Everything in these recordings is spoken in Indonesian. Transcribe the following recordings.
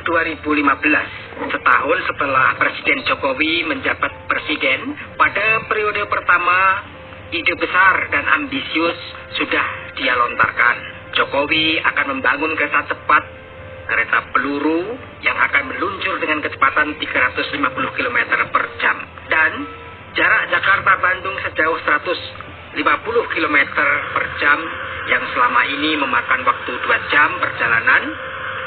2015, setahun setelah Presiden Jokowi menjabat presiden, pada periode pertama, ide besar dan ambisius sudah dia lontarkan. Jokowi akan membangun kereta cepat, kereta peluru yang akan meluncur dengan kecepatan 350 km per jam. Dan jarak Jakarta-Bandung sejauh 150 km per jam yang selama ini memakan waktu 2 jam perjalanan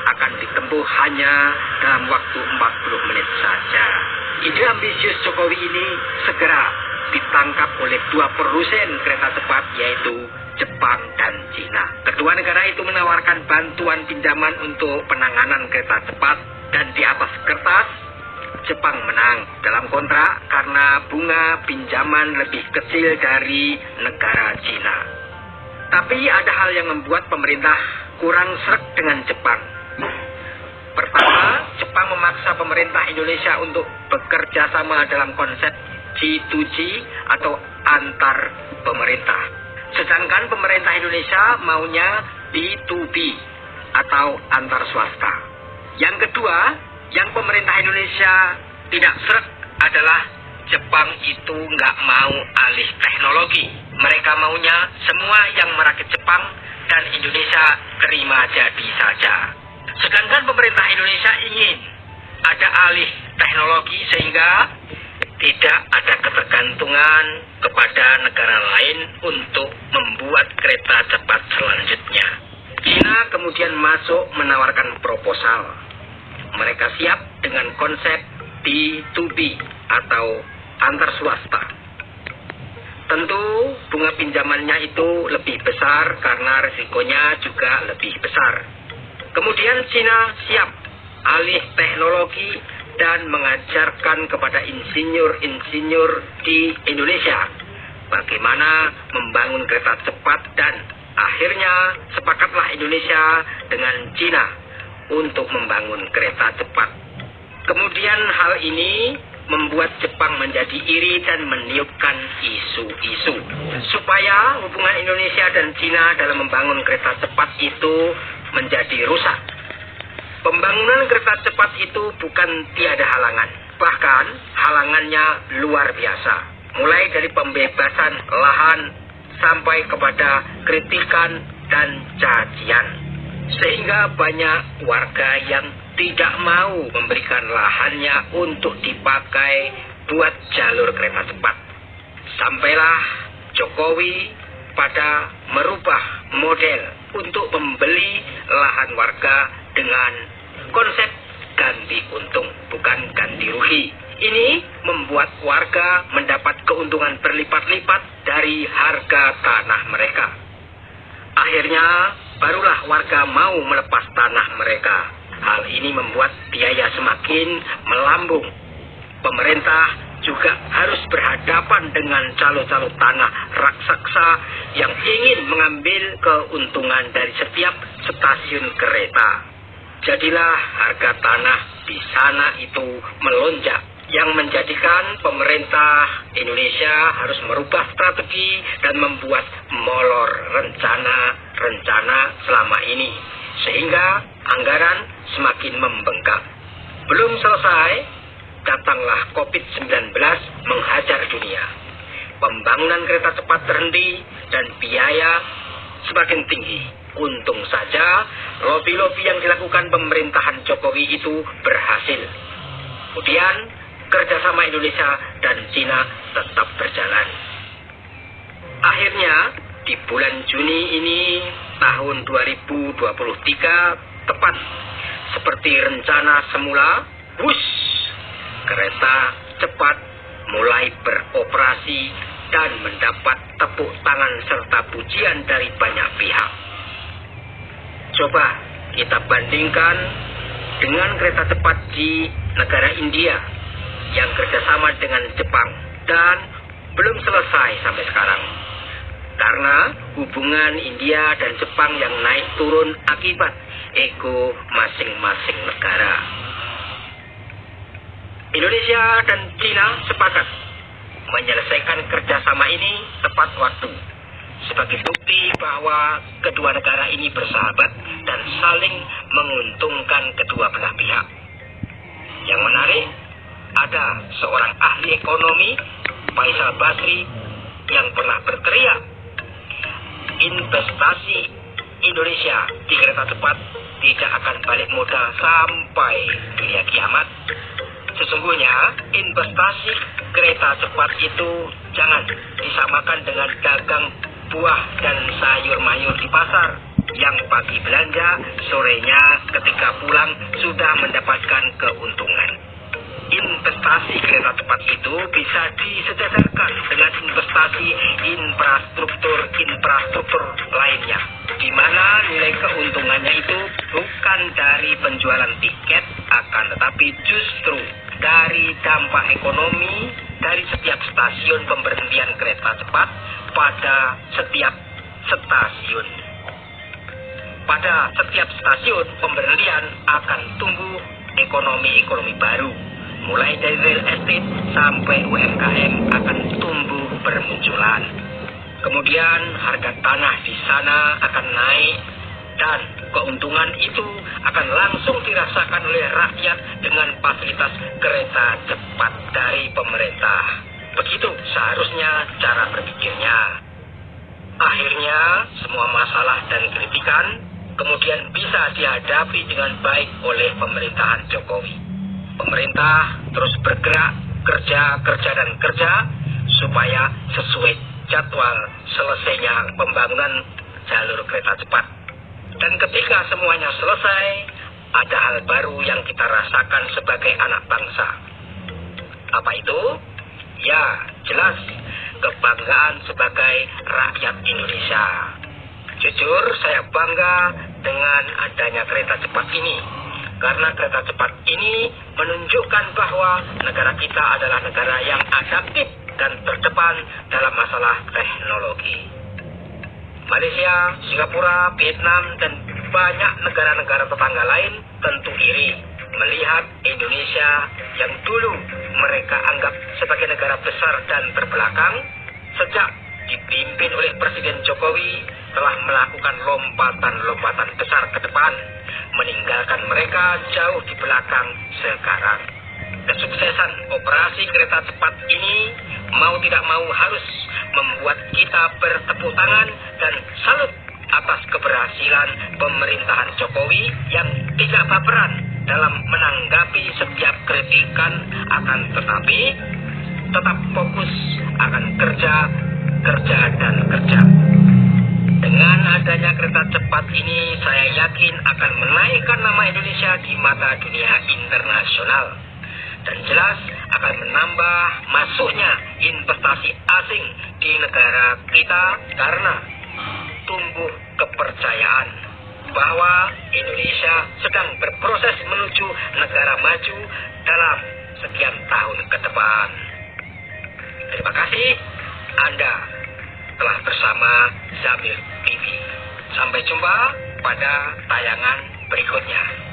akan ditempuh hanya dalam waktu 40 menit saja. Ide ambisius Jokowi ini segera ditangkap oleh 2 produsen kereta cepat, yaitu Jepang dan Cina. Kedua negara itu menawarkan bantuan pinjaman untuk penanganan kereta cepat, dan di atas kertas Jepang menang dalam kontrak karena bunga pinjaman lebih kecil dari negara Cina. Tapi ada hal yang membuat pemerintah kurang sreg dengan Jepang. Pertama, Jepang memaksa pemerintah Indonesia untuk bekerja sama dalam konsep G2G atau antar pemerintah. Sedangkan pemerintah Indonesia maunya B2B atau antar swasta. Yang kedua, yang pemerintah Indonesia tidak sreg adalah Jepang itu nggak mau alih teknologi. Mereka maunya semua yang merakit Jepang dan Indonesia terima jadi saja. Sedangkan pemerintah Indonesia ingin ada alih teknologi sehingga tidak ada ketergantungan kepada negara lain untuk membuat kereta cepat selanjutnya. China kemudian masuk menawarkan proposal. Mereka siap dengan konsep B2B atau antar swasta. Tentu bunga pinjamannya itu lebih besar karena risikonya juga lebih besar. Kemudian Cina siap alih teknologi dan mengajarkan kepada insinyur-insinyur di Indonesia bagaimana membangun kereta cepat, dan akhirnya sepakatlah Indonesia dengan Cina untuk membangun kereta cepat. Kemudian hal ini membuat Jepang menjadi iri dan meniupkan isu-isu supaya hubungan Indonesia dan Cina dalam membangun kereta cepat itu menjadi rusak. Pembangunan kereta cepat itu bukan tiada halangan, bahkan halangannya luar biasa. Mulai dari pembebasan lahan sampai kepada kritikan dan cacian. Sehingga banyak warga yang tidak mau memberikan lahannya untuk dipakai buat jalur kereta cepat. Sampailah Jokowi pada merubah model untuk membeli lahan warga dengan konsep ganti untung, bukan ganti rugi. Ini membuat warga mendapat keuntungan berlipat-lipat dari harga tanah mereka. Akhirnya barulah warga mau melepas tanah mereka. Hal ini membuat biaya semakin melambung. Pemerintah juga harus berhadapan dengan calo-calo tanah raksasa yang ingin mengambil keuntungan dari setiap stasiun kereta. Jadilah harga tanah di sana itu melonjak, yang menjadikan pemerintah Indonesia harus merubah strategi dan membuat molor rencana selama ini, sehingga anggaran semakin membengkak. Belum selesai, datanglah COVID-19 menghajar dunia. Pembangunan kereta cepat terhenti dan biaya semakin tinggi. Untung saja lobi-lobi yang dilakukan pemerintahan Jokowi itu berhasil. Kemudian kerjasama Indonesia dan Cina tetap berjalan. Akhirnya di bulan Juni ini tahun 2023, tepat seperti rencana semula, kereta cepat mulai beroperasi dan mendapat tepuk tangan serta pujian dari banyak pihak. Coba kita bandingkan dengan kereta cepat di negara India yang kerjasama dengan Jepang dan belum selesai sampai sekarang. Karena hubungan India dan Jepang yang naik turun akibat ego masing-masing negara. Indonesia dan Cina sepakat menyelesaikan kerjasama ini tepat waktu. sebagai bukti bahwa kedua negara ini bersahabat dan saling menguntungkan kedua belah pihak. Yang menarik, ada seorang ahli ekonomi, Faisal Basri, yang pernah berteriak, investasi Indonesia di kereta cepat tidak akan balik modal sampai dunia kiamat. Sesungguhnya investasi kereta cepat itu jangan disamakan dengan dagang buah dan sayur mayur di pasar yang pagi belanja, sorenya ketika pulang sudah mendapatkan keuntungan. Investasi kereta cepat itu bisa disejajarkan dengan investasi infrastruktur lainnya, di mana nilai keuntungannya itu bukan dari penjualan tiket, akan tetapi justru dari dampak ekonomi dari setiap stasiun pemberhentian kereta cepat pada setiap stasiun. Pada setiap stasiun pemberhentian akan tumbuh ekonomi baru. Mulai dari real estate sampai UMKM akan tumbuh bermunculan. Kemudian harga tanah di sana akan naik dan keuntungan itu akan langsung dirasakan oleh rakyat dengan fasilitas kereta cepat dari pemerintah. Begitu seharusnya cara berpikirnya. Akhirnya semua masalah dan kritikan kemudian bisa dihadapi dengan baik oleh pemerintahan Jokowi. Pemerintah terus bergerak, kerja supaya sesuai jadwal selesainya pembangunan jalur kereta cepat. Dan ketika semuanya selesai, ada hal baru yang kita rasakan sebagai anak bangsa. Apa itu? Ya, jelas kebanggaan sebagai rakyat Indonesia. Jujur, saya bangga dengan adanya kereta cepat ini. Karena kereta cepat ini menunjukkan bahwa negara kita adalah negara yang adaptif dan terdepan dalam masalah teknologi. Malaysia, Singapura, Vietnam, dan banyak negara-negara tetangga lain tentu iri melihat Indonesia yang dulu mereka anggap sebagai negara besar dan terbelakang, sejak dipimpin oleh Presiden Jokowi telah melakukan lompatan-lompatan besar ke depan, meninggalkan mereka jauh di belakang sekarang. Kesuksesan operasi kereta cepat ini mau tidak mau harus membuat kita bertepuk tangan dan salut atas keberhasilan pemerintahan Jokowi yang tidak baperan dalam menanggapi setiap kritikan, akan tetapi tetap fokus akan kerja. Dengan adanya kereta cepat ini, saya yakin akan menaikkan nama Indonesia di mata dunia internasional. Dan jelas akan menambah masuknya investasi asing di negara kita karena tumbuh kepercayaan bahwa Indonesia sedang berproses menuju negara maju dalam sekian tahun ke depan. Terima kasih Anda telah bersama Zamil TV. Sampai jumpa pada tayangan berikutnya.